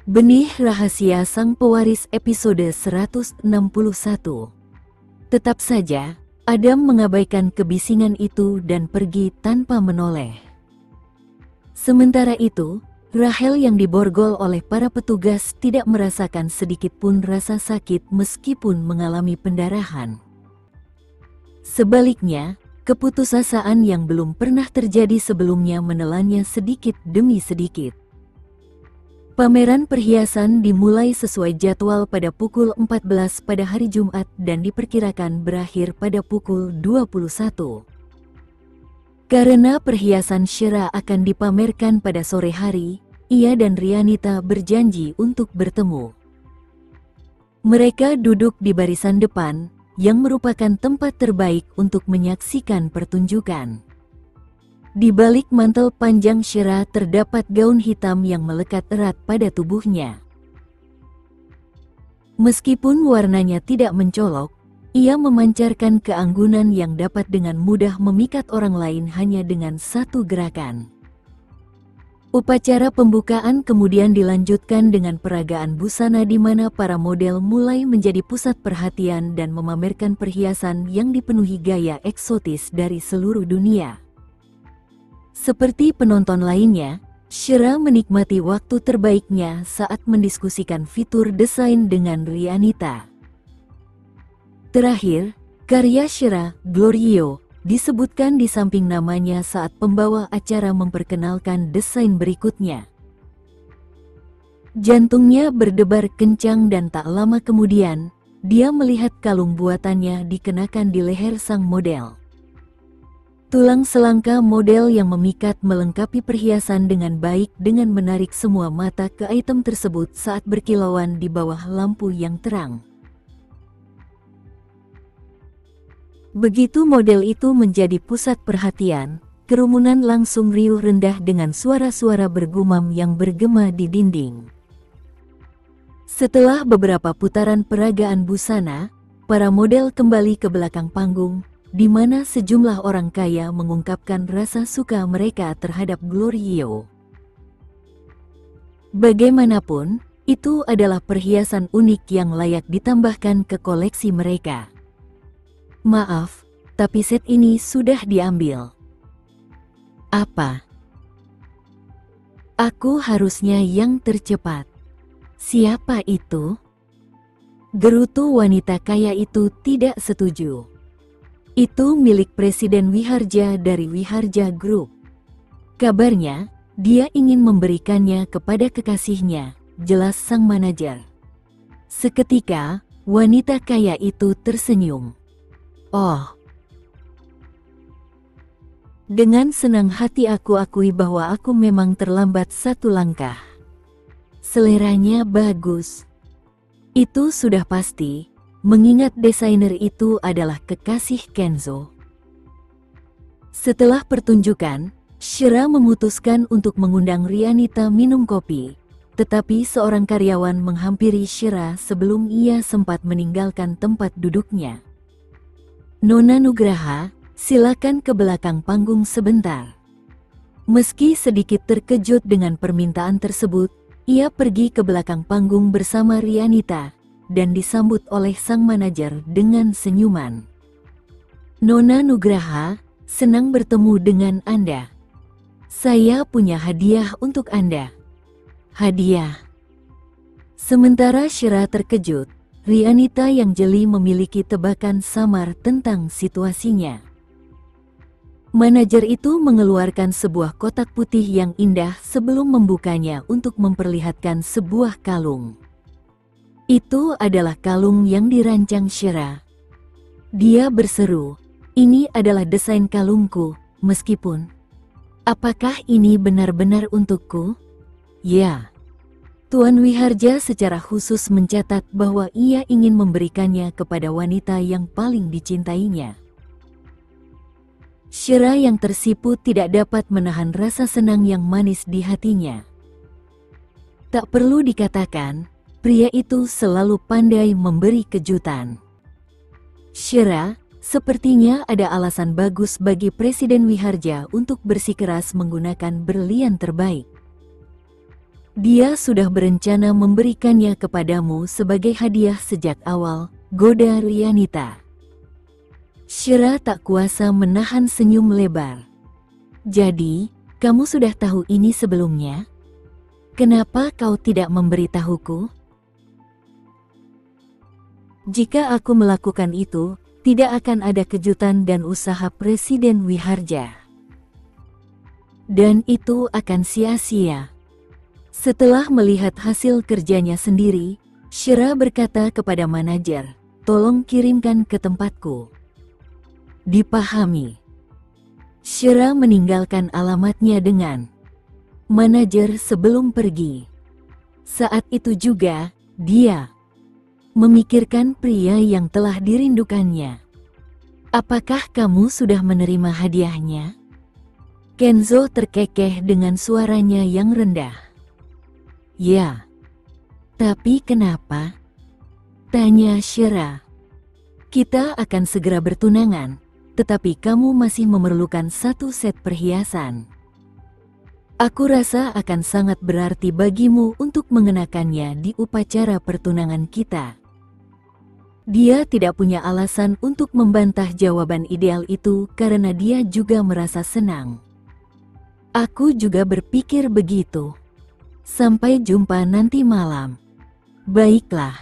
Benih Rahasia Sang Pewaris episode 161. Tetap saja, Adam mengabaikan kebisingan itu dan pergi tanpa menoleh. Sementara itu, Rachel yang diborgol oleh para petugas tidak merasakan sedikit pun rasa sakit meskipun mengalami pendarahan. Sebaliknya, keputusasaan yang belum pernah terjadi sebelumnya menelannya sedikit demi sedikit. Pameran perhiasan dimulai sesuai jadwal pada pukul 14 pada hari Jumat dan diperkirakan berakhir pada pukul 21. Karena perhiasan Shira akan dipamerkan pada sore hari, ia dan Rianita berjanji untuk bertemu. Mereka duduk di barisan depan, yang merupakan tempat terbaik untuk menyaksikan pertunjukan. Di balik mantel panjang Shira terdapat gaun hitam yang melekat erat pada tubuhnya. Meskipun warnanya tidak mencolok, ia memancarkan keanggunan yang dapat dengan mudah memikat orang lain hanya dengan satu gerakan. Upacara pembukaan kemudian dilanjutkan dengan peragaan busana di mana para model mulai menjadi pusat perhatian dan memamerkan perhiasan yang dipenuhi gaya eksotis dari seluruh dunia. Seperti penonton lainnya, Shira menikmati waktu terbaiknya saat mendiskusikan fitur desain dengan Rianita. Terakhir, karya Shira, Glorio, disebutkan di samping namanya saat pembawa acara memperkenalkan desain berikutnya. Jantungnya berdebar kencang dan tak lama kemudian, dia melihat kalung buatannya dikenakan di leher sang model. Tulang selangka model yang memikat melengkapi perhiasan dengan baik dengan menarik semua mata ke item tersebut saat berkilauan di bawah lampu yang terang. Begitu model itu menjadi pusat perhatian, kerumunan langsung riuh rendah dengan suara-suara bergumam yang bergema di dinding. Setelah beberapa putaran peragaan busana, para model kembali ke belakang panggung, di mana sejumlah orang kaya mengungkapkan rasa suka mereka terhadap Glorio. Bagaimanapun, itu adalah perhiasan unik yang layak ditambahkan ke koleksi mereka. Maaf, tapi set ini sudah diambil. Apa? Aku harusnya yang tercepat. Siapa itu? Gerutu wanita kaya itu tidak setuju. Itu milik Presiden Wiharja dari Wiharja Group. Kabarnya, dia ingin memberikannya kepada kekasihnya, jelas sang manajer. Seketika, wanita kaya itu tersenyum. Oh. Dengan senang hati aku akui bahwa aku memang terlambat satu langkah. Seleranya bagus. Itu sudah pasti. Mengingat desainer itu adalah kekasih Kenzo. Setelah pertunjukan, Shira memutuskan untuk mengundang Rianita minum kopi, tetapi seorang karyawan menghampiri Shira sebelum ia sempat meninggalkan tempat duduknya. Nona Nugraha, silakan ke belakang panggung sebentar. Meski sedikit terkejut dengan permintaan tersebut, ia pergi ke belakang panggung bersama Rianita dan disambut oleh sang manajer dengan senyuman. Nona Nugraha, senang bertemu dengan Anda. Saya punya hadiah untuk Anda. Hadiah? Sementara Shira terkejut, Rianita yang jeli memiliki tebakan samar tentang situasinya. Manajer itu mengeluarkan sebuah kotak putih yang indah sebelum membukanya untuk memperlihatkan sebuah kalung. Itu adalah kalung yang dirancang Shira. Dia berseru, ini adalah desain kalungku, meskipun. Apakah ini benar-benar untukku? Ya. Tuan Wiharja secara khusus mencatat bahwa ia ingin memberikannya kepada wanita yang paling dicintainya. Shira yang tersipu tidak dapat menahan rasa senang yang manis di hatinya. Tak perlu dikatakan, pria itu selalu pandai memberi kejutan. Shira, sepertinya ada alasan bagus bagi Presiden Wiharja untuk bersikeras menggunakan berlian terbaik. Dia sudah berencana memberikannya kepadamu sebagai hadiah sejak awal, goda Rianita. Shira tak kuasa menahan senyum lebar. Jadi, kamu sudah tahu ini sebelumnya? Kenapa kau tidak memberitahuku? Jika aku melakukan itu, tidak akan ada kejutan dan usaha Presiden Wiharja. Dan itu akan sia-sia. Setelah melihat hasil kerjanya sendiri, Shira berkata kepada manajer, "Tolong kirimkan ke tempatku." Dipahami. Shira meninggalkan alamatnya dengan manajer sebelum pergi. Saat itu juga, dia memikirkan pria yang telah dirindukannya. "Apakah kamu sudah menerima hadiahnya?" Kenzo terkekeh dengan suaranya yang rendah. "Ya." "Tapi kenapa?" tanya Shira. "Kita akan segera bertunangan, tetapi kamu masih memerlukan satu set perhiasan. Aku rasa akan sangat berarti bagimu untuk mengenakannya di upacara pertunangan kita." Dia tidak punya alasan untuk membantah jawaban ideal itu karena dia juga merasa senang. "Aku juga berpikir begitu. Sampai jumpa nanti malam." "Baiklah.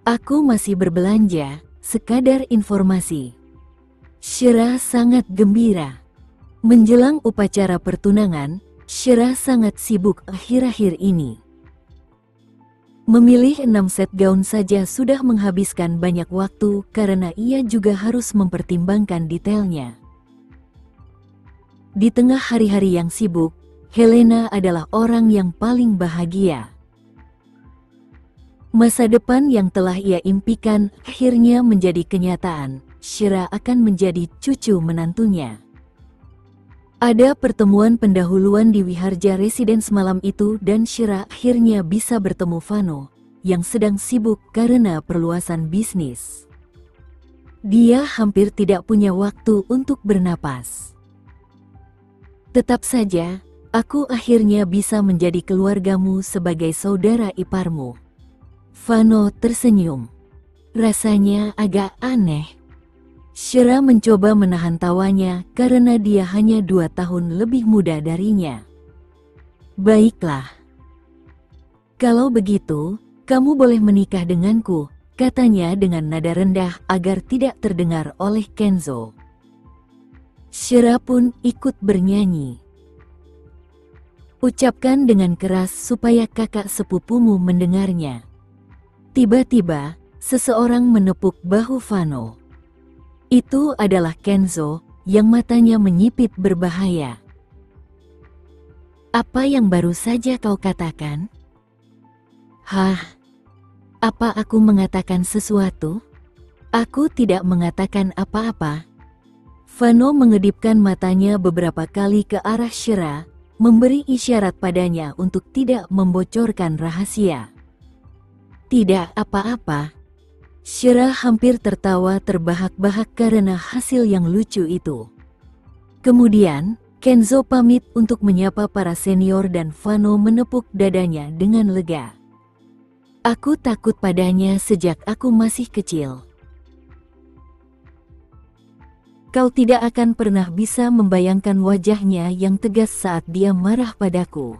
Aku masih berbelanja, sekadar informasi." Shira sangat gembira. Menjelang upacara pertunangan, Shira sangat sibuk akhir-akhir ini. Memilih 6 set gaun saja sudah menghabiskan banyak waktu karena ia juga harus mempertimbangkan detailnya. Di tengah hari-hari yang sibuk, Helena adalah orang yang paling bahagia. Masa depan yang telah ia impikan akhirnya menjadi kenyataan. Shira akan menjadi cucu menantunya. Ada pertemuan pendahuluan di Wiharja Residence malam itu dan Shira akhirnya bisa bertemu Vano, yang sedang sibuk karena perluasan bisnis. Dia hampir tidak punya waktu untuk bernapas. "Tetap saja, aku akhirnya bisa menjadi keluargamu sebagai saudara iparmu." Vano tersenyum. Rasanya agak aneh. Shira mencoba menahan tawanya karena dia hanya 2 tahun lebih muda darinya. "Baiklah. Kalau begitu, kamu boleh menikah denganku," katanya dengan nada rendah agar tidak terdengar oleh Kenzo. Shira pun ikut bernyanyi. "Ucapkan dengan keras supaya kakak sepupumu mendengarnya." Tiba-tiba, seseorang menepuk bahu Vano. Itu adalah Kenzo, yang matanya menyipit berbahaya. "Apa yang baru saja kau katakan?" "Hah? Apa aku mengatakan sesuatu?" "Aku tidak mengatakan apa-apa." Vano mengedipkan matanya beberapa kali ke arah Shira, memberi isyarat padanya untuk tidak membocorkan rahasia. "Tidak apa-apa." Shira hampir tertawa terbahak-bahak karena hasil yang lucu itu. Kemudian, Kenzo pamit untuk menyapa para senior dan Vano menepuk dadanya dengan lega. "Aku takut padanya sejak aku masih kecil. Kau tidak akan pernah bisa membayangkan wajahnya yang tegas saat dia marah padaku.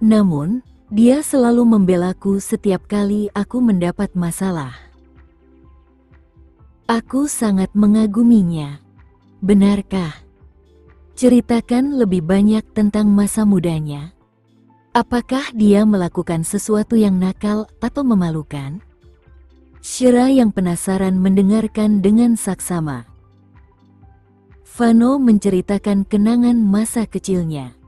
Namun, dia selalu membelaku setiap kali aku mendapat masalah. Aku sangat mengaguminya." "Benarkah? Ceritakan lebih banyak tentang masa mudanya. Apakah dia melakukan sesuatu yang nakal atau memalukan?" Shira yang penasaran mendengarkan dengan saksama. Vano menceritakan kenangan masa kecilnya.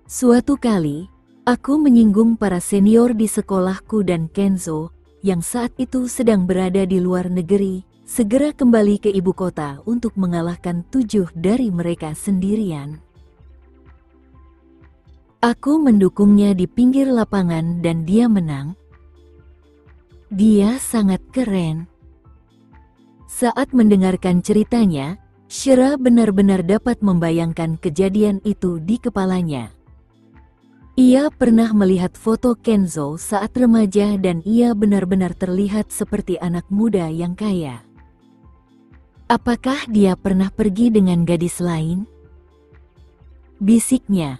"Suatu kali, aku menyinggung para senior di sekolahku dan Kenzo, yang saat itu sedang berada di luar negeri, segera kembali ke ibu kota untuk mengalahkan 7 dari mereka sendirian. Aku mendukungnya di pinggir lapangan dan dia menang. Dia sangat keren." Saat mendengarkan ceritanya, Shira benar-benar dapat membayangkan kejadian itu di kepalanya. Ia pernah melihat foto Kenzo saat remaja dan ia benar-benar terlihat seperti anak muda yang kaya. Apakah dia pernah pergi dengan gadis lain? Bisiknya.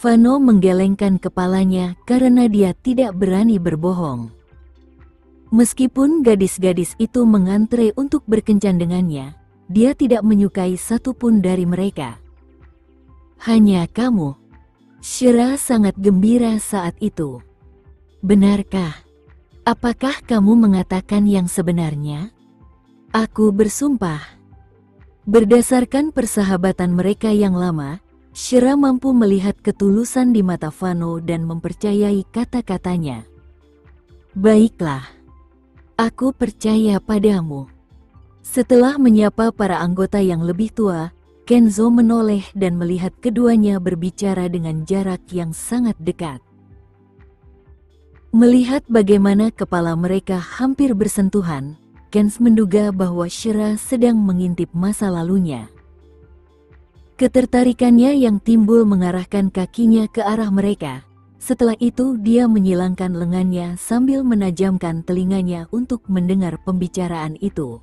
Vano menggelengkan kepalanya karena dia tidak berani berbohong. Meskipun gadis-gadis itu mengantre untuk berkencan dengannya, dia tidak menyukai satupun dari mereka. Hanya kamu. Shira sangat gembira saat itu. Benarkah? Apakah kamu mengatakan yang sebenarnya? Aku bersumpah. Berdasarkan persahabatan mereka yang lama, Shira mampu melihat ketulusan di mata Vano dan mempercayai kata-katanya. Baiklah. Aku percaya padamu. Setelah menyapa para anggota yang lebih tua, Kenzo menoleh dan melihat keduanya berbicara dengan jarak yang sangat dekat. Melihat bagaimana kepala mereka hampir bersentuhan, Kenzo menduga bahwa Shira sedang mengintip masa lalunya. Ketertarikannya yang timbul mengarahkan kakinya ke arah mereka. Setelah itu dia menyilangkan lengannya sambil menajamkan telinganya untuk mendengar pembicaraan itu.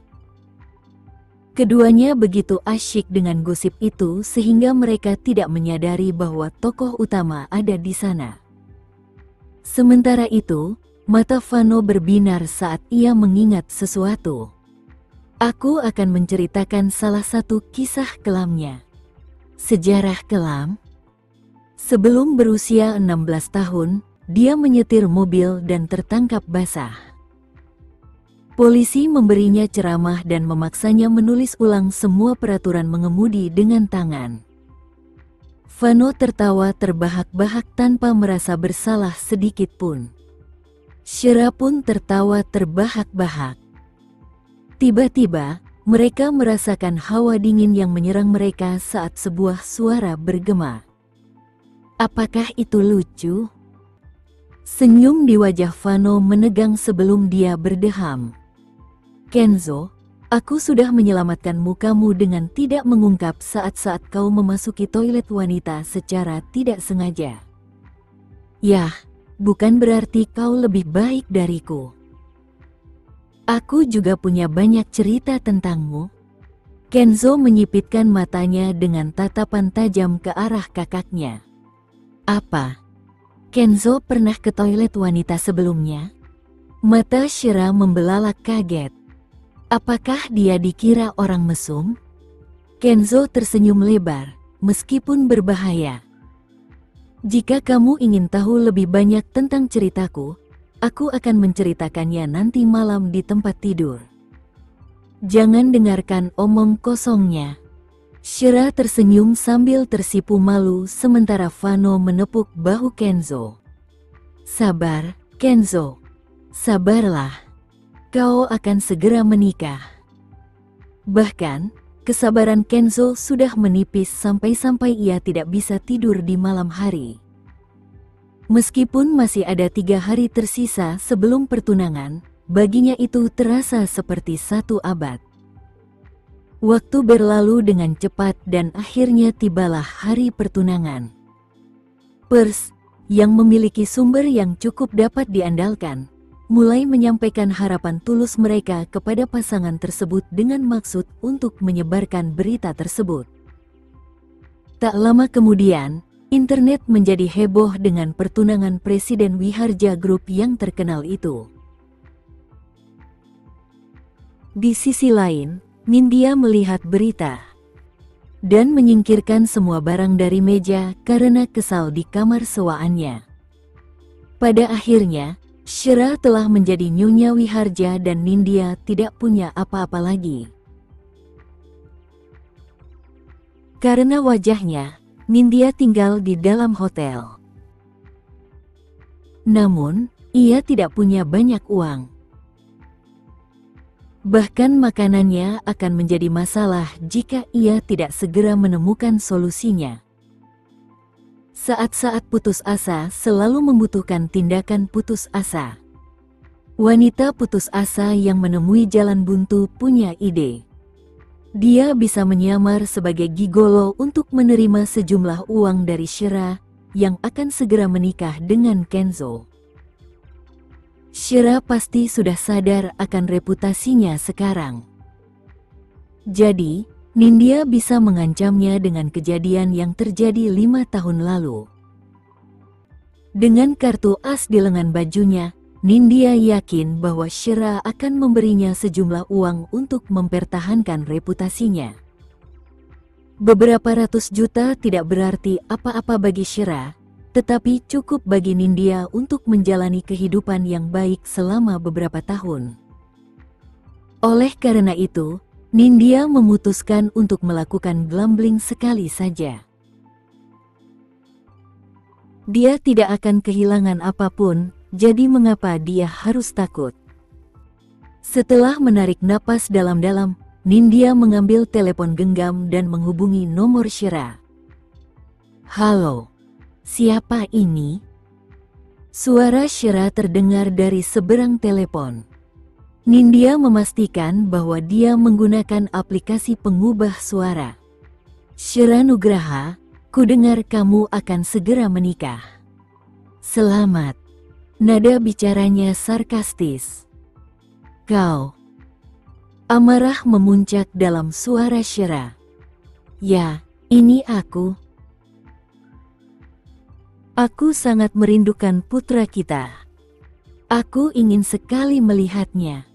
Keduanya begitu asyik dengan gosip itu sehingga mereka tidak menyadari bahwa tokoh utama ada di sana. Sementara itu, mata Vano berbinar saat ia mengingat sesuatu. Aku akan menceritakan salah satu kisah kelamnya. Sejarah kelam? Sebelum berusia 16 tahun, dia menyetir mobil dan tertangkap basah. Polisi memberinya ceramah dan memaksanya menulis ulang semua peraturan mengemudi dengan tangan. Vano tertawa terbahak-bahak tanpa merasa bersalah sedikit pun. Shira pun tertawa terbahak-bahak. Tiba-tiba, mereka merasakan hawa dingin yang menyerang mereka saat sebuah suara bergema. Apakah itu lucu? Senyum di wajah Vano menegang sebelum dia berdeham. Kenzo, aku sudah menyelamatkan mukamu dengan tidak mengungkap saat-saat kau memasuki toilet wanita secara tidak sengaja. Yah, bukan berarti kau lebih baik dariku. Aku juga punya banyak cerita tentangmu. Kenzo menyipitkan matanya dengan tatapan tajam ke arah kakaknya. Apa? Kenzo pernah ke toilet wanita sebelumnya? Mata Shira membelalak kaget. Apakah dia dikira orang mesum? Kenzo tersenyum lebar, meskipun berbahaya. Jika kamu ingin tahu lebih banyak tentang ceritaku, aku akan menceritakannya nanti malam di tempat tidur. Jangan dengarkan omong kosongnya. Shira tersenyum sambil tersipu malu sementara Vano menepuk bahu Kenzo. Sabar, Kenzo. Sabarlah. Kau akan segera menikah. Bahkan, kesabaran Kenzo sudah menipis sampai-sampai ia tidak bisa tidur di malam hari. Meskipun masih ada 3 hari tersisa sebelum pertunangan, baginya itu terasa seperti 1 abad. Waktu berlalu dengan cepat dan akhirnya tibalah hari pertunangan. Pers, yang memiliki sumber yang cukup dapat diandalkan, mulai menyampaikan harapan tulus mereka kepada pasangan tersebut dengan maksud untuk menyebarkan berita tersebut. Tak lama kemudian, internet menjadi heboh dengan pertunangan Presiden Wiharja Group yang terkenal itu. Di sisi lain, Nindya melihat berita dan menyingkirkan semua barang dari meja karena kesal di kamar sewaannya. Pada akhirnya, Shira telah menjadi Nyonya Wiharja dan Nindya tidak punya apa-apa lagi. Karena wajahnya, Nindya tinggal di dalam hotel. Namun, ia tidak punya banyak uang. Bahkan makanannya akan menjadi masalah jika ia tidak segera menemukan solusinya. Saat-saat putus asa selalu membutuhkan tindakan putus asa. Wanita putus asa yang menemui jalan buntu punya ide. Dia bisa menyamar sebagai gigolo untuk menerima sejumlah uang dari Shira, yang akan segera menikah dengan Kenzo. Shira pasti sudah sadar akan reputasinya sekarang. Jadi, Nindya bisa mengancamnya dengan kejadian yang terjadi 5 tahun lalu. Dengan kartu as di lengan bajunya, Nindya yakin bahwa Shira akan memberinya sejumlah uang untuk mempertahankan reputasinya. Beberapa ratus juta tidak berarti apa-apa bagi Shira, tetapi cukup bagi Nindya untuk menjalani kehidupan yang baik selama beberapa tahun. Oleh karena itu, Nindya memutuskan untuk melakukan gambling sekali saja. Dia tidak akan kehilangan apapun, jadi mengapa dia harus takut? Setelah menarik napas dalam-dalam, Nindya mengambil telepon genggam dan menghubungi nomor Shira. "Halo, siapa ini?" Suara Shira terdengar dari seberang telepon. Nindya memastikan bahwa dia menggunakan aplikasi pengubah suara. "Shira Nugraha, kudengar kamu akan segera menikah." "Selamat." Nada bicaranya sarkastis. "Kau?" Amarah memuncak dalam suara Shira. "Ya, ini aku. Aku sangat merindukan putra kita. Aku ingin sekali melihatnya.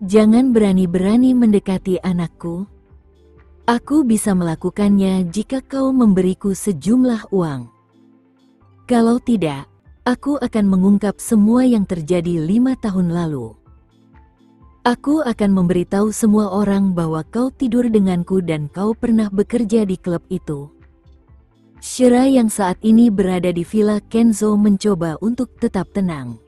Jangan berani-berani mendekati anakku. Aku bisa melakukannya jika kau memberiku sejumlah uang. Kalau tidak, aku akan mengungkap semua yang terjadi 5 tahun lalu. Aku akan memberitahu semua orang bahwa kau tidur denganku dan kau pernah bekerja di klub itu." Shira yang saat ini berada di villa Kenzo mencoba untuk tetap tenang.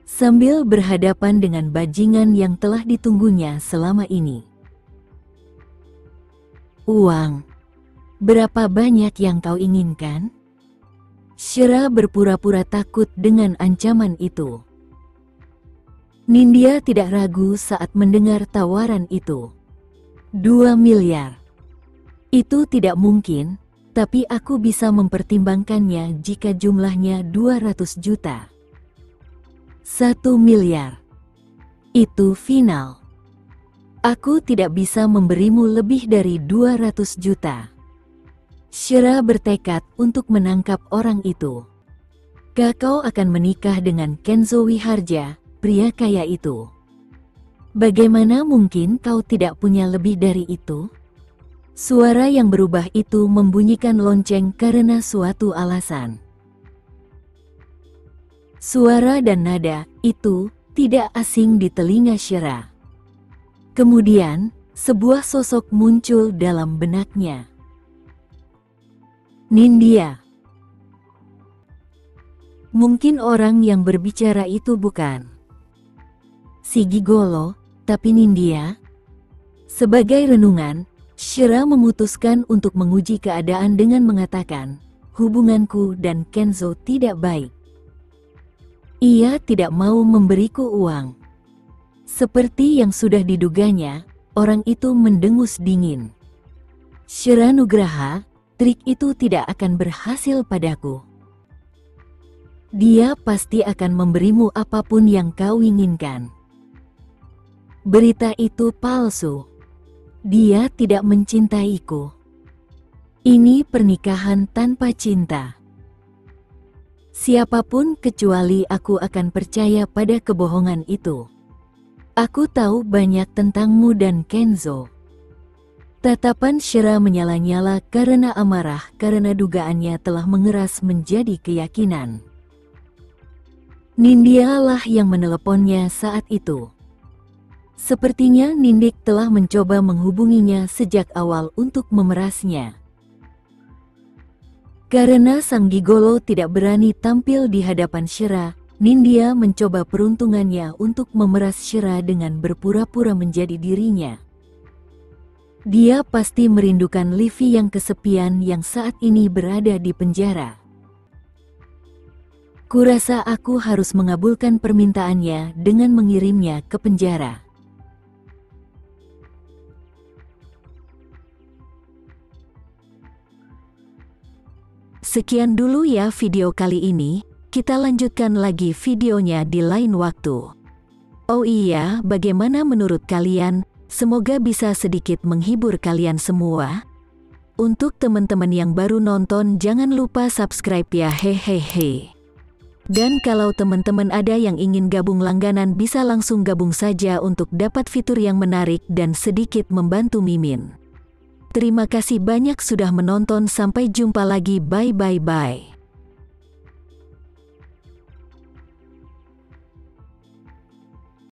Sambil berhadapan dengan bajingan yang telah ditunggunya selama ini. "Uang? Berapa banyak yang kau inginkan?" Shira berpura-pura takut dengan ancaman itu. Nindya tidak ragu saat mendengar tawaran itu. 2 miliar. "Itu tidak mungkin, tapi aku bisa mempertimbangkannya jika jumlahnya 200 juta. 1 miliar. Itu final. Aku tidak bisa memberimu lebih dari 200 juta. Shira bertekad untuk menangkap orang itu. "Kau akan menikah dengan Kenzo Wiharja, pria kaya itu. Bagaimana mungkin kau tidak punya lebih dari itu?" Suara yang berubah itu membunyikan lonceng karena suatu alasan. Suara dan nada itu tidak asing di telinga Shira. Kemudian, sebuah sosok muncul dalam benaknya. Nindya. Mungkin orang yang berbicara itu bukan si gigolo, tapi Nindya. Sebagai renungan, Shira memutuskan untuk menguji keadaan dengan mengatakan, "Hubunganku dan Kenzo tidak baik. Ia tidak mau memberiku uang." Seperti yang sudah diduganya, orang itu mendengus dingin. "Shira Nugraha, trik itu tidak akan berhasil padaku. Dia pasti akan memberimu apapun yang kau inginkan." Berita itu palsu. Dia tidak mencintaiku. Ini pernikahan tanpa cinta. Siapapun kecuali aku akan percaya pada kebohongan itu. Aku tahu banyak tentangmu dan Kenzo. Tatapan Shira menyala-nyala karena amarah karena dugaannya telah mengeras menjadi keyakinan. Nindya lah yang meneleponnya saat itu. Sepertinya Nindik telah mencoba menghubunginya sejak awal untuk memerasnya. Karena sang gigolo tidak berani tampil di hadapan Shira, Nindya mencoba peruntungannya untuk memeras Shira dengan berpura-pura menjadi dirinya. Dia pasti merindukan Livi yang kesepian yang saat ini berada di penjara. Kurasa aku harus mengabulkan permintaannya dengan mengirimnya ke penjara. Sekian dulu ya video kali ini, kita lanjutkan lagi videonya di lain waktu. Oh iya, bagaimana menurut kalian? Semoga bisa sedikit menghibur kalian semua. Untuk teman-teman yang baru nonton, jangan lupa subscribe ya, hehehe. Dan kalau teman-teman ada yang ingin gabung langganan, bisa langsung gabung saja untuk dapat fitur yang menarik dan sedikit membantu Mimin. Terima kasih banyak sudah menonton, sampai jumpa lagi, bye.